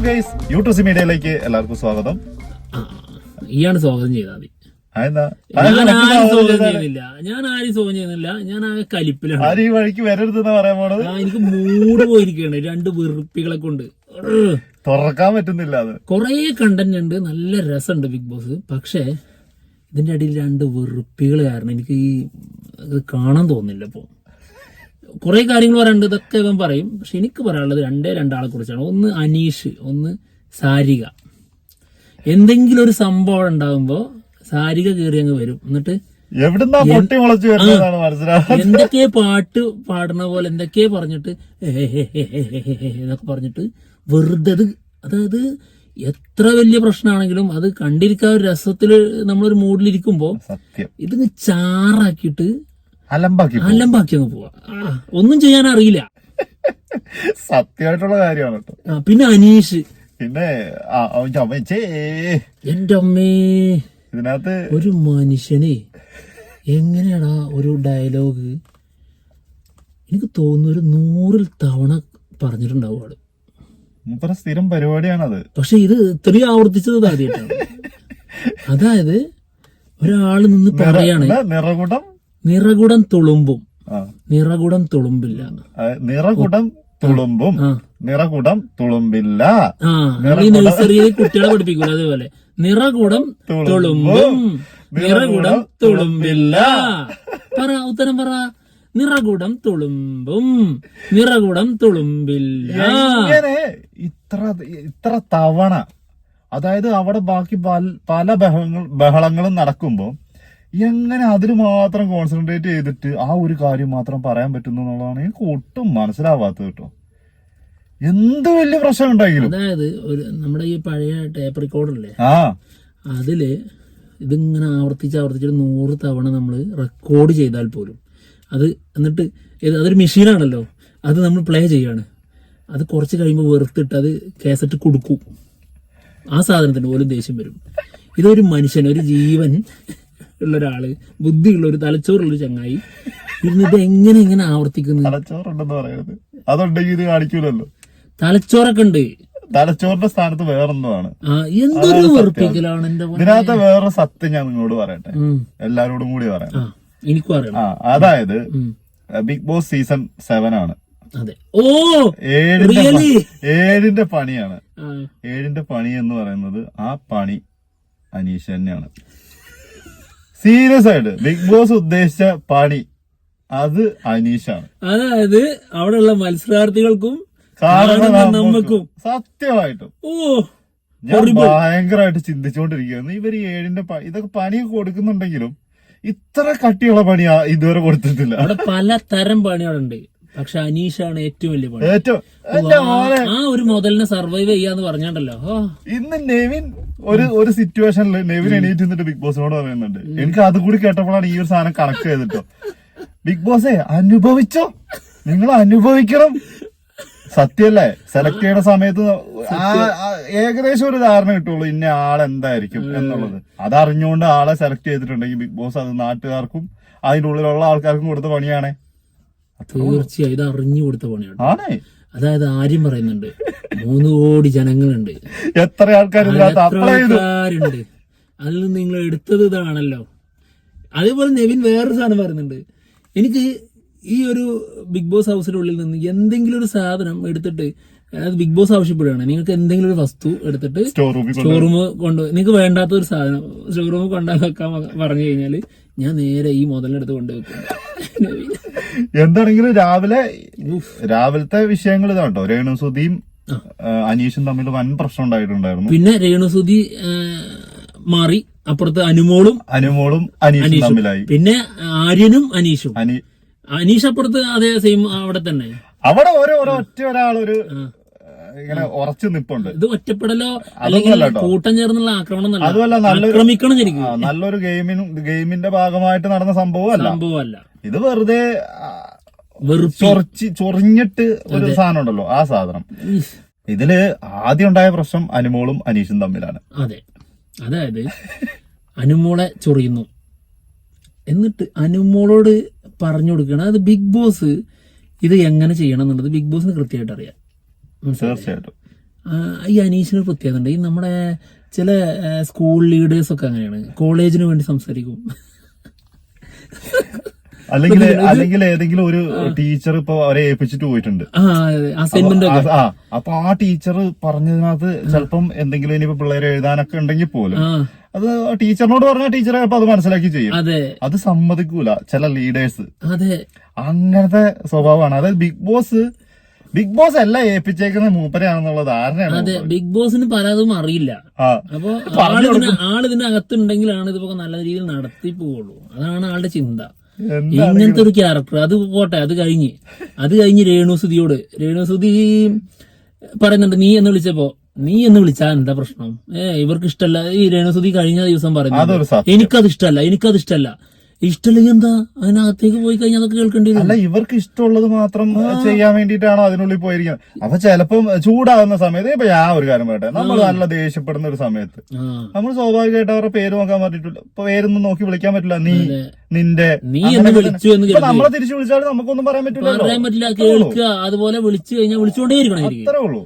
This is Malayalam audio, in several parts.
ഗൈസ്, യൂട്യൂബ് മീഡിയയിലേക്ക് എല്ലാവർക്കും സ്വാഗതം. ഇയാണ് സ്വാഗതം ചെയ്താൽ മതി. ഞാൻ ആരും സ്വാഗതം ചെയ്യുന്നില്ല. ഞാൻ ആ കലിപ്പിലാണ്. ആരും ഈ വഴിക്ക് വരരുതെന്ന് പറയാൻ പോണത്. എനിക്ക് മൂട് പോയിരിക്കുകയാണ് രണ്ട് വെറുപ്പികളെ കൊണ്ട്. തുറക്കാൻ പറ്റുന്നില്ല. അത് കൊറേ കണ്ടന്റ് ഉണ്ട്, നല്ല രസമുണ്ട് ബിഗ് ബോസ്. പക്ഷേ ഇതിന്റെ അടിയിൽ രണ്ട് വെറുപ്പികൾ കാരണം എനിക്ക് ഈ കാണാൻ തോന്നുന്നില്ല. ഇപ്പൊ കുറെ കാര്യങ്ങൾ പറയാനുണ്ട്, ഇതൊക്കെ ഇവൻ പറയും. പക്ഷെ എനിക്ക് പറയാനുള്ളത് രണ്ടാളെ കുറിച്ചാണ്. ഒന്ന് അനീഷ്, ഒന്ന് സാരിക. എന്തെങ്കിലും ഒരു സംഭവം ഉണ്ടാകുമ്പോ സാരിക കയറി അങ്ങ് വരും. എന്നിട്ട് എന്തൊക്കെ പാട്ട് പാടുന്ന പോലെ എന്തൊക്കെ പറഞ്ഞിട്ട് എന്നൊക്കെ പറഞ്ഞിട്ട് വെറുതെ അതായത് എത്ര വലിയ പ്രശ്നമാണെങ്കിലും അത് കണ്ടിരിക്കാൻ ഒരു രസത്തില് നമ്മളൊരു മൂഡിലിരിക്കുമ്പോ ഇത് ചാറാക്കിയിട്ട് അലമ്പാക്കി അങ്ങ് പോവാ. ഒന്നും ചെയ്യാൻ അറിയില്ല. സത്യമായിട്ടുള്ള കാര്യമാണ് കേട്ടോ. പിന്നെ അനീഷ്, പിന്നെ എന്റെ അമ്മേ, ഇതിനകത്ത് ഒരു മനുഷ്യനെ എങ്ങനെയാടാ ഒരു ഡയലോഗ് എനിക്ക് തോന്നുന്നു ഒരു 100 തവണ പറഞ്ഞിട്ടുണ്ടാവും ആള്. സ്ഥിരം പരിപാടിയാണത്. പക്ഷെ ഇത് ഇത്രയും ആവർത്തിച്ചത് ആദ്യമായിട്ടാണ്. അതായത് ഒരാള് നിന്ന് പറയാണ് നിറകുടം തുളുമ്പും, നിറകുടം തുളുമ്പില്ല, നിറകുടം തുളുമ്പും, നിറകുടം തുളുമ്പില്ല. നഴ്സറിയിൽ കുട്ടികളെ പഠിപ്പിക്കൂല അതേപോലെ നിറകുടം തുളുമ്പും, നിറകുടം തുളുമ്പില്ല. ഉത്തരം പറ. നിറകുടം തുളുമ്പും, നിറകുടം തുളുമ്പില്ല. ഇത്ര തവണ, അതായത് അവിടെ ബാക്കി പല ബഹളങ്ങളും നടക്കുമ്പോ എങ്ങനെ അതിൽ മാത്രം കോൺസെൻട്രേറ്റ് ചെയ്തിട്ട് ആ ഒരു കാര്യം മാത്രം പറയാൻ പറ്റുന്നു എന്നുള്ളതാണ് എനിക്ക് ഒട്ടും മനസ്സിലാവാത്തത് കേട്ടോ. എന്ത് വലിയ പ്രശ്നം ഉണ്ടായെങ്കിലും, അതായത് നമ്മുടെ ഈ പഴയ ടേപ്പ് റെക്കോർഡല്ലേ, അതില് ഇതിങ്ങനെ ആവർത്തിച്ചിട്ട് 100 തവണ നമ്മൾ റെക്കോർഡ് ചെയ്താൽ പോലും അത് എന്നിട്ട് അതൊരു മെഷീനാണല്ലോ, അത് നമ്മൾ പ്ലേ ചെയ്യാണ്. അത് കുറച്ച് കഴിയുമ്പോൾ വെറുത്തിട്ട് അത് കാസറ്റ് കൊടുക്കും. ആ സാധനത്തിന് പോലും ദേഷ്യം വരും. ഇതൊരു മനുഷ്യൻ, ഒരു ജീവൻ ഉള്ള ഒരാള്, ബുദ്ധിയുള്ള ഒരു തലച്ചോറുള്ള ഒരു ചങ്ങായി ഇരുന്നിട്ട് എങ്ങനെ ആവർത്തിക്കുന്നു. തലച്ചോറുണ്ടെന്ന് പറയുന്നത് അതുണ്ടെങ്കിൽ ഇത് കാണിക്കൂലല്ലോ. തലച്ചോറൊക്കെ ഉണ്ട്, തലച്ചോറിന്റെ സ്ഥാനത്ത് വേറൊന്നുമാണ്. എന്തൊരു വെറുപ്പിക്കലാണ്. ഇതിനകത്ത് വേറെ സത്യം ഞാൻ നിങ്ങളോട് പറയട്ടെ, എല്ലാരോടും കൂടി പറയാം. എനിക്കും അറിയാം. അതായത് ബിഗ് ബോസ് സീസൺ 7 ആണ്. അതെ. ഏഴിന്റെ പണിയാണ്. 7ന്റെ പണി എന്ന് പറയുന്നത് ആ പണി അനീഷ് തന്നെയാണ്. സീരിയസ് ആയിട്ട് ബിഗ് ബോസ് ഉദ്ദേശിച്ച പണി അത് അനീഷാണ്. അതായത് അവിടെയുള്ള മത്സരാർത്ഥികൾക്കും നമുക്കും സത്യമായിട്ടും ഞാൻ ഭയങ്കരമായിട്ട് ചിന്തിച്ചുകൊണ്ടിരിക്കുകയായിരുന്നു. ഇവര് 7ന്റെ ഇതൊക്കെ പണി കൊടുക്കുന്നുണ്ടെങ്കിലും ഇത്ര കട്ടിയുള്ള പണി ഇതുവരെ കൊടുത്തിട്ടില്ല. അവിടെ പലതരം പണികളുണ്ട്. പക്ഷെ അനീഷാണ് ഏറ്റവും വലിയ പണി. ആ ഒരു മുതലിനെ സർവൈവ് ചെയ്യാന്ന് പറഞ്ഞാണ്ടല്ലോ. ഇന്ന് നെവിൻ ഒരു സിറ്റുവേഷനിൽ നെവിൻ എണീറ്റ് നിന്നിട്ട് ബിഗ് ബോസിനോട് പറയുന്നുണ്ട്. എനിക്ക് അത് കൂടി കേട്ടപ്പോഴാണ് ഈ ഒരു സാധനം കണക്ട് ചെയ്തിട്ടോ. ബിഗ് ബോസേ അനുഭവിച്ചോ, നിങ്ങൾ അനുഭവിക്കണം. സത്യല്ലേ, സെലക്ട് ചെയ്യുന്ന സമയത്ത് ഏകദേശം ഒരു ധാരണ കിട്ടുള്ളൂ ഇന്ന ആളെന്തായിരിക്കും എന്നുള്ളത്. അതറിഞ്ഞുകൊണ്ട് ആളെ സെലക്ട് ചെയ്തിട്ടുണ്ടെങ്കിൽ ബിഗ് ബോസ് അത് നാട്ടുകാർക്കും അതിന്റെ ഉള്ളിലുള്ള ആൾക്കാർക്കും കൊടുത്ത പണിയാണേ. തീർച്ചയായും ഇത് അറിഞ്ഞു കൊടുത്ത പണിയാണ്. അതായത് ആര്യം പറയുന്നുണ്ട് 3 കോടി ജനങ്ങളുണ്ട്, എത്ര ആൾക്കാരുണ്ട്, അതിൽ നിന്ന് നിങ്ങൾ എടുത്തത് ഇതാണല്ലോ. അതേപോലെ നെവിൻ വേറൊരു സാധനം പറയുന്നുണ്ട്. എനിക്ക് ഈ ഒരു ബിഗ് ബോസ് ഹൗസിന്റെ ഉള്ളിൽ നിന്ന് എന്തെങ്കിലും ഒരു സാധനം എടുത്തിട്ട്, അതായത് ബിഗ് ബോസ് ആവശ്യപ്പെടുകയാണ് നിങ്ങൾക്ക് എന്തെങ്കിലും ഒരു വസ്തു എടുത്തിട്ട് സ്റ്റോർ റൂം നിങ്ങൾക്ക് വേണ്ടാത്ത ഒരു സാധനം സ്റ്റോർ റൂം കൊണ്ടുവെക്കാൻ പറഞ്ഞു കഴിഞ്ഞാല് ഞാൻ നേരെ ഈ മുതലെടുത്ത് കൊണ്ടുവെക്കും. എന്താണെങ്കിലും രാവിലത്തെ വിഷയങ്ങൾ ഇതാട്ടോ. രേണുസുധിയും അനീഷും തമ്മിൽ വൻ പ്രശ്നം ഉണ്ടായിട്ടുണ്ടായിരുന്നു. പിന്നെ രേണുസുധി മാറി, അപ്പുറത്ത് അനുമോളും അനീഷും തമ്മിലായി. പിന്നെ ആര്യനും അനീഷും, അനീഷ് അപ്പുറത്ത് അതേ സെയിം അവിടെ തന്നെ. അവിടെ ഒരാളൊരു ഇങ്ങനെ ഉറച്ചു നിപ്പുണ്ട്. ഇത് ഒറ്റപ്പെടലോ അല്ലെങ്കിൽ കൂട്ടം ചേർന്നുള്ള ആക്രമണം, ആക്രമിക്കണം ശരിക്കും. നല്ലൊരു ഗെയിമിന്റെ ഭാഗമായിട്ട് നടന്ന സംഭവമല്ല. ഇത് വെറുതെ ചൊറിഞ്ഞിട്ട് ഒരു സാധനം ഉണ്ടല്ലോ, ആ സാധനം. ഇതില് ആദ്യം ഉണ്ടായ പ്രശ്നം അനുമോളും അനീഷും തമ്മിലാണ്. അതെ, അതായത് അനുമോളെ ചൊറിയുന്നു, എന്നിട്ട് അനുമോളോട് പറഞ്ഞു കൊടുക്കണം അത് ബിഗ് ബോസ് ഇത് എങ്ങനെ ചെയ്യണം എന്നുള്ളത് ബിഗ് ബോസിന് കൃത്യമായിട്ട് അറിയാം. തീർച്ചയായിട്ടും ഈ അനീഷിന് പ്രത്യേകത ഉണ്ട്. ഈ നമ്മുടെ ചില സ്കൂൾ ലീഡേഴ്സ് ഒക്കെ അങ്ങനെയാണ്, കോളേജിന് വേണ്ടി സംസാരിക്കും. അല്ലെങ്കിൽ ഏതെങ്കിലും ഒരു ടീച്ചർ ഇപ്പൊ അവരെ ഏൽപ്പിച്ചിട്ട് പോയിട്ടുണ്ട്, അസൈൻമെന്റ് അപ്പൊ ആ ടീച്ചർ പറഞ്ഞതിനകത്ത് ചിലപ്പം എന്തെങ്കിലും ഇനിയിപ്പോ പിള്ളേരെ എഴുതാനൊക്കെ ഉണ്ടെങ്കിൽ പോലും അത് ടീച്ചറിനോട് പറഞ്ഞാൽ ടീച്ചറെ ചിലപ്പോ അത് മനസ്സിലാക്കി ചെയ്യും. അത് സമ്മതിക്കൂല ചില ലീഡേഴ്സ്. അങ്ങനത്തെ സ്വഭാവമാണ്. അതായത് ബിഗ് ബോസ് എല്ലാം ഏൽപ്പിച്ചേക്കുന്ന മൂപ്പരെയാണെന്നുള്ള ധാരണയാണ്. അതെ, ബിഗ് ബോസിന് പലതും അറിയില്ല. അപ്പൊ ആളിതിന്റെ അകത്തുണ്ടെങ്കിലാണ് ഇതിപ്പോ നല്ല രീതിയിൽ നടത്തി പോവുള്ളൂ. അതാണ് ആളുടെ ചിന്ത. ഇങ്ങനത്തെ ഒരു ക്യാരക്ടർ. അത് പോട്ടെ, അത് കഴിഞ്ഞ് രേണുസുതി പറയുന്നുണ്ട്, നീ എന്ന് വിളിച്ചാ എന്താ പ്രശ്നം? ഇവർക്ക് ഇഷ്ടമല്ല. ഈ രേണുസുതി കഴിഞ്ഞ ദിവസം പറയുന്നത് എനിക്കത് ഇഷ്ടമല്ല. ഇഷ്ടമില്ലെങ്കിൽ എന്താ, അതിനകത്തേക്ക് പോയി കഴിഞ്ഞാൽ അതൊക്കെ കേൾക്കേണ്ടി വരും. അല്ല, ഇവർക്ക് ഇഷ്ടമുള്ളത് മാത്രം ചെയ്യാൻ വേണ്ടിയിട്ടാണോ അതിനുള്ളിൽ പോയിരിക്കുന്നത്? അപ്പൊ ചിലപ്പം ചൂടാകുന്ന സമയത്ത് ഇപ്പൊ ഞാൻ ഒരു കാര്യം പറയട്ടെ, നമ്മൾ നല്ല ദേഷ്യപ്പെടുന്ന ഒരു സമയത്ത് നമ്മൾ സ്വാഭാവികമായിട്ട് അവരുടെ പേര് നോക്കാൻ പറ്റില്ല. ഇപ്പൊ പേരൊന്നും നോക്കി വിളിക്കാൻ പറ്റില്ല. നിന്റെ നമ്മളെ തിരിച്ചു വിളിച്ചാൽ നമുക്കൊന്നും പറയാൻ പറ്റില്ല. കേൾക്കുക, അതുപോലെ വിളിച്ചു കഴിഞ്ഞാൽ വിളിച്ചുകൊണ്ടേയിരിക്കണം. അത്രേ ഉള്ളൂ.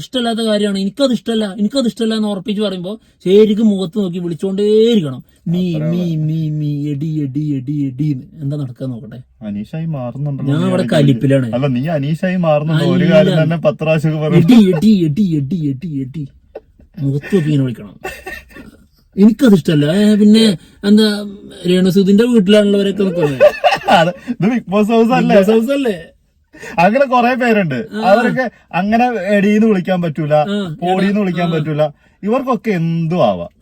ഇഷ്ടമില്ലാത്ത കാര്യമാണ്, എനിക്കത് ഇഷ്ടമല്ല എന്ന് ഉറപ്പിച്ച് പറയുമ്പോ ശരിക്കും മുഖത്ത് നോക്കി വിളിച്ചുകൊണ്ടേയിരിക്കണം. നീ എടി എന്താ നടക്കാൻ നോക്കട്ടെ. അനീഷായി മാറുന്നുണ്ടല്ലോ. ഞാൻ അവിടെ കലിപ്പിലാണ്. അല്ല, നീ അനീഷായി മാറുന്നുണ്ടോ? ഒരു കാര്യം തന്നെ 10 പ്രാവശ്യം എടി മുഖത്ത് നോക്കി ഇങ്ങനെ വിളിക്കണം. എനിക്കത് ഇഷ്ടമല്ല. പിന്നെ എന്താ, രേണുസുതിന്റെ വീട്ടിലാണുള്ളവരൊക്കെ നിൽക്കുന്നത്. ഇത് ബിഗ് ബോസ് ഹൗസ് അല്ലേ? അങ്ങനെ കുറെ പേരുണ്ട്. അവരൊക്കെ അങ്ങനെ എടീന്ന് വിളിക്കാൻ പറ്റൂല, പോടീന്ന് വിളിക്കാൻ പറ്റൂല. ഇവർക്കൊക്കെ എന്തും ആവാം.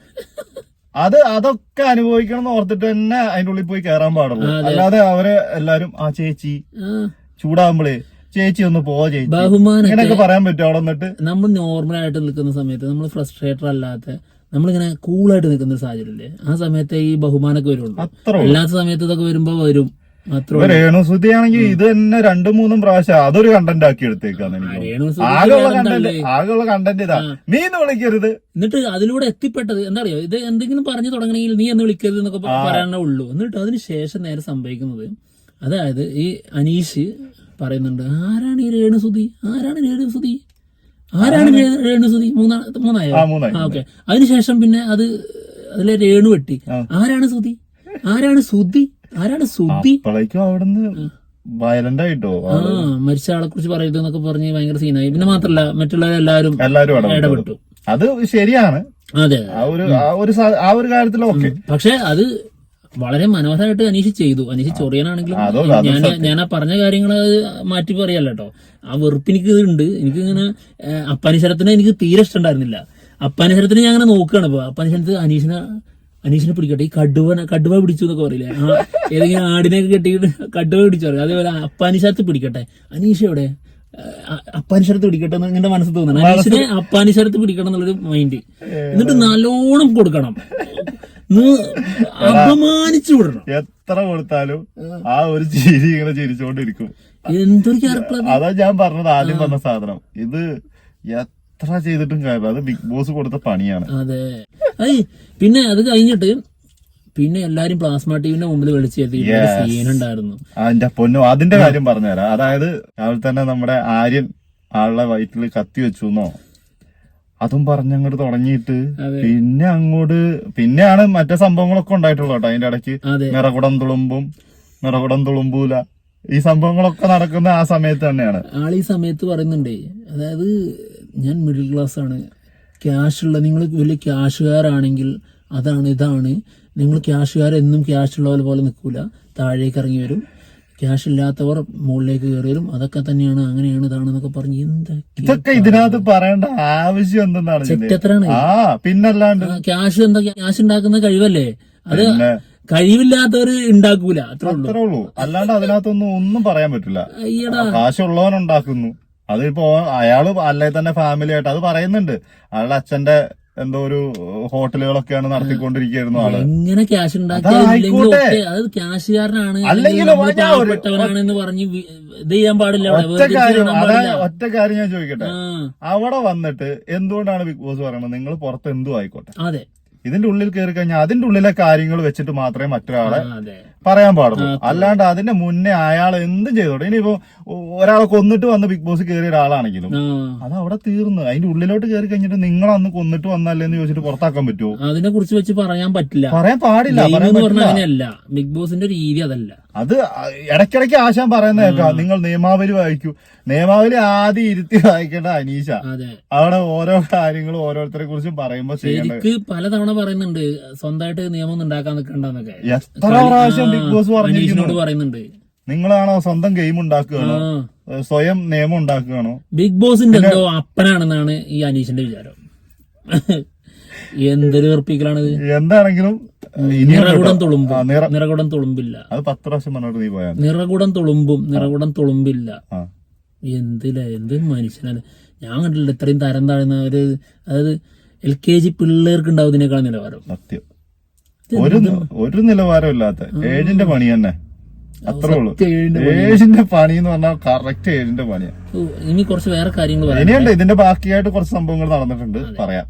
അതൊക്കെ അനുഭവിക്കണം എന്ന് ഓർത്തിട്ട് തന്നെ അതിന്റെ ഉള്ളിൽ പോയി കയറാൻ പാടുള്ളൂ. അല്ലാതെ അവരെ എല്ലാരും ആ ചേച്ചി ചൂടാകുമ്പോഴേ ചേച്ചി ഒന്ന് ചേച്ചി ബഹുമാനം ഇങ്ങനെയൊക്കെ പറയാൻ പറ്റും. അവിടെ നിന്നിട്ട് നമ്മൾ നോർമലായിട്ട് നിൽക്കുന്ന സമയത്ത് നമ്മൾ ഫ്രസ്ട്രേറ്റർ അല്ലാത്ത നമ്മളിങ്ങനെ കൂളായിട്ട് നിൽക്കുന്ന ഒരു സാഹചര്യമില്ലേ, ആ സമയത്ത് ഈ ബഹുമാനമൊക്കെ വരുള്ളൂ. അല്ലാത്ത സമയത്ത് ഇതൊക്കെ വരുമ്പോ വരും. രേണുസുതി ആണെങ്കിൽ ഇത് തന്നെ 2-3 പ്രാവശ്യം അതൊരു കണ്ടന്റ് ആക്കി എടുത്തേക്കാണ്. ആകെയുള്ള കണ്ടന്റ് ഇതാ, നീ എന്ന് വിളിക്കരുത്. എന്നിട്ട് അതിലൂടെ എത്തിപ്പെട്ടത് എന്താ അറിയോ, ഇത് എന്തെങ്കിലും പറഞ്ഞു തുടങ്ങണമെങ്കിൽ നീ എന്ന് വിളിക്കരുത് എന്നൊക്കെ പറയാനേ ഉള്ളൂ. എന്നിട്ട് അതിന് ശേഷം നേരെ സംഭവിക്കുന്നത്, അതായത് ഈ അനീഷ് പറയുന്നുണ്ട്, ആരാണ് രേണുസുതി മൂന്നായോ? ഓക്കെ. അതിനുശേഷം പിന്നെ അതിലെ രേണു വെട്ടി, ആരാണ് സുതി അപ്പോഴേക്കും അവിടുന്ന് വയലന്റ് ആയിട്ടോ മരിച്ച ആളെ കുറിച്ച് പറയരുത് എന്നൊക്കെ പറഞ്ഞ് ഭയങ്കര സീനായി. പിന്നെ മാത്രല്ല മറ്റുള്ളവരെല്ലാരും ഇടപെട്ടു. അത് ശരിയാണ്. അതെ, ആ ഒരു കാര്യത്തിലൊക്കെ. പക്ഷെ അത് വളരെ മനോഹരമായിട്ട് അനീഷ് ചെയ്തു. അനീഷ് ചൊറിയാനാണെങ്കിലും ഞാൻ ആ പറഞ്ഞ കാര്യങ്ങൾ മാറ്റി പറയല്ല കേട്ടോ. ആ വെറുപ്പ് എനിക്ക് ഉണ്ട്. എനിക്ക് ഇങ്ങനെ അപ്പാനിശരത്തിനെ എനിക്ക് തീരെ ഇഷ്ടമുണ്ടായിരുന്നില്ല. അപ്പാനിശരത്തിനെ ഞാൻ അങ്ങനെ നോക്കുകയാണ്. ഇപ്പൊ അപ്പാനിശരത്ത് അനീഷിനെ പിടിക്കട്ടെ, ഈ കടുവ പിടിച്ചു എന്നൊക്കെ പറയില്ലേ, ഏതെങ്കിലും ആടിനെയൊക്കെ കെട്ടിയിട്ട് കടുവ പിടിച്ചു പറയും. അതേപോലെ അപ്പാനിശരത്ത് പിടിക്കട്ടെ, അനീഷ് എവിടെ, അപ്പാനിശരത്ത് പിടിക്കട്ടെ എന്ന് എന്റെ മനസ്സിൽ തോന്നണം. അനീഷിനെ അപ്പാനിശരത്ത് പിടിക്കണം എന്നുള്ളൊരു മൈൻഡ്. എന്നിട്ട് നല്ലോണം കൊടുക്കണം, അപമാനിച്ചു വിടണം. എത്ര കൊടുത്താലും ആ ഒരു ചിരി ഇങ്ങനെ ചിരിച്ചോണ്ടിരിക്കും. എന്തൊരു ക്യാരക്ടർ. അതാ ഞാൻ പറഞ്ഞത്, ആദ്യം പറഞ്ഞ സാധനം. ഇത് എത്ര ചെയ്തിട്ടും കാര്യം, അത് ബിഗ് ബോസ് കൊടുത്ത പണിയാണ്. അതെ. പിന്നെ അത് കഴിഞ്ഞിട്ട് പിന്നെ എല്ലാരും പ്ലാസ്മ ടിവിന്റെ മുമ്പിൽ വിളിച്ചെത്തിയിട്ട് സീനുണ്ടായിരുന്നു. എന്റെ പൊന്നു, അതിന്റെ കാര്യം പറഞ്ഞുതരാം. അതായത് രാവിലെ തന്നെ നമ്മുടെ ആര്യൻ ആളുടെ വയറ്റില് കത്തി വെച്ചുന്നോ അതും പറഞ്ഞങ്ങോട്ട് തുടങ്ങിയിട്ട് പിന്നെയാണ് മറ്റേ സംഭവങ്ങളൊക്കെ ഉണ്ടായിട്ടുള്ളൂ കേട്ടോ. അതിന്റെ ഇടയ്ക്ക് നിറകുടം തുളുമ്പൂല ഈ സംഭവങ്ങളൊക്കെ നടക്കുന്ന ആ സമയത്ത് തന്നെയാണ്. ഈ സമയത്ത് പറയുന്നുണ്ടേ, അതായത് ഞാൻ മിഡിൽ ക്ലാസ് ആണ്, ക്യാഷുള്ള, നിങ്ങൾ വലിയ ക്യാഷുകാരാണെങ്കിൽ ഇതാണ് നിങ്ങൾ ക്യാഷുകാരെന്നും ക്യാഷുള്ള പോലെ നിൽക്കൂല, താഴേക്ക് ഇറങ്ങി വരും, ക്യാഷ് ഇല്ലാത്തവർ മുകളിലേക്ക് കയറി വരും, അതൊക്കെ തന്നെയാണ്, അങ്ങനെയാണ്, ഇതാണെന്നൊക്കെ പറഞ്ഞ് ഇതൊക്കെ ഇതിനകത്ത് പറയേണ്ട ആവശ്യം എന്തെന്നാണ്. ചെറ്റെത്രാണ്. പിന്നല്ലാണ്ട് ക്യാഷ് ഉണ്ടാക്കുന്ന കഴിവല്ലേ, അത് കഴിവില്ലാത്തവര് ഉണ്ടാക്കൂല, അത്രേ ഉള്ളൂ. അല്ലാണ്ട് ഒന്നും പറയാൻ പറ്റില്ല. കാശുള്ളവനുണ്ടാക്കുന്നു. അതിപ്പോ അയാള് അല്ലെ തന്നെ ഫാമിലി ആയിട്ട് അത് പറയുന്നുണ്ട്. അയാളുടെ അച്ഛന്റെ എന്തോ ഒരു ഹോട്ടലുകളൊക്കെയാണ് നടത്തിക്കൊണ്ടിരിക്കുന്നു ആള്. എങ്ങനെ ക്യാഷ് ഉണ്ടാക്കിയാൽ അത് ക്യാഷുകാരനാണ് എന്ന് പറഞ്ഞ് ഇത് ചെയ്യാൻ പാടില്ല. ഒറ്റ കാര്യം ഞാൻ ചോദിക്കട്ടെ, അവിടെ വന്നിട്ട് എന്തുകൊണ്ടാണ് ബിഗ് ബോസ് പറയുന്നത്, നിങ്ങൾ പുറത്ത് എന്തും ആയിക്കോട്ടെ, അതെ, ഇതിന്റെ ഉള്ളിൽ കയറി കഴിഞ്ഞാൽ അതിന്റെ ഉള്ളിലെ കാര്യങ്ങൾ വെച്ചിട്ട് മാത്രമേ മറ്റൊരാളെ പറയാൻ പാടുള്ളൂ. അല്ലാണ്ട് അതിന്റെ മുന്നേ അയാൾ എന്തും ചെയ്തോട്ടെ. ഇനിയിപ്പോ ഒരാളെ കൊന്നിട്ട് വന്ന് ബിഗ് ബോസ് കയറിയ ഒരാളാണെങ്കിലും അത് അവിടെ തീർന്നു. അതിന്റെ ഉള്ളിലോട്ട് കയറി കഴിഞ്ഞിട്ട് നിങ്ങൾ അന്ന് കൊന്നിട്ട് വന്നല്ലേ എന്ന് ചോദിച്ചിട്ട് പുറത്താക്കാൻ പറ്റുമോ? അതിനെ കുറിച്ച് വെച്ച് പറയാൻ പറ്റില്ല, പറയാൻ പാടില്ല. അങ്ങനെയല്ല, ബിഗ് ബോസിന്റെ രീതി അതല്ല. അത് ഇടയ്ക്കിടയ്ക്ക് ആശാൻ പറയുന്ന കേൾക്കാം, നിങ്ങൾ നിയമാവലി വായിക്കൂ. നിയമാവലി ആദ്യം ഇരുത്തി വായിക്കേണ്ട അനീഷ. അവിടെ ഓരോ കാര്യങ്ങളും ഓരോരുത്തരെ കുറിച്ചും പറയുമ്പോ ശരിക്ക് പലതവണ പറയുന്നുണ്ട് സ്വന്തമായിട്ട് നിയമം ഉണ്ടാക്കാൻ നിൽക്കണ്ടെന്നൊക്കെ. എത്ര പ്രാവശ്യം ബിഗ് ബോസ് അനീഷിനോട് പറയുന്നുണ്ട്. നിങ്ങളാണോ സ്വന്തം ഗെയിം ഉണ്ടാക്കുകയാണോ, സ്വയം നിയമം ഉണ്ടാക്കുകയാണോ? ബിഗ് ബോസിന്റെ എന്തോ അപ്പനാണെന്നാണ് ഈ അനീഷിന്റെ വിചാരം. എന്തൊരു വെറുപ്പിക്കലാണിത്. എന്താണെങ്കിലും നിറകുടം തുളുമ്പും, നിറകുടം തുളുമ്പില്ല. അത് 10 പ്രാവശ്യം പറഞ്ഞിട്ട് നീ പോയാ. നിറകുടം തുളുമ്പും, നിറകുടം തുളുമ്പില്ല. എന്ത് മനുഷ്യനാണ്. ഞാൻ കണ്ടില്ല ഇത്രയും തരം താഴ്ന്ന ഒരു, അതായത് LKG പിള്ളേർക്ക് ഉണ്ടാവും ഇതിനേക്കാൾ നിലവാരം. സത്യം, ഒരു നിലവാരം ഇല്ലാത്ത ഏഴിന്റെ പണി തന്നെ. അത്രേ ഉള്ളൂ. ഏഴിന്റെ പണി എന്ന് പറഞ്ഞാൽ കറക്റ്റ് ഏഴിന്റെ പണിയാ. ഇനി കുറച്ച് വേറെ കാര്യങ്ങൾ ഇനിയുണ്ട്, ഇതിന്റെ ബാക്കിയായിട്ട് കുറച്ച് സംഭവങ്ങൾ നടന്നിട്ടുണ്ട്, പറയാം.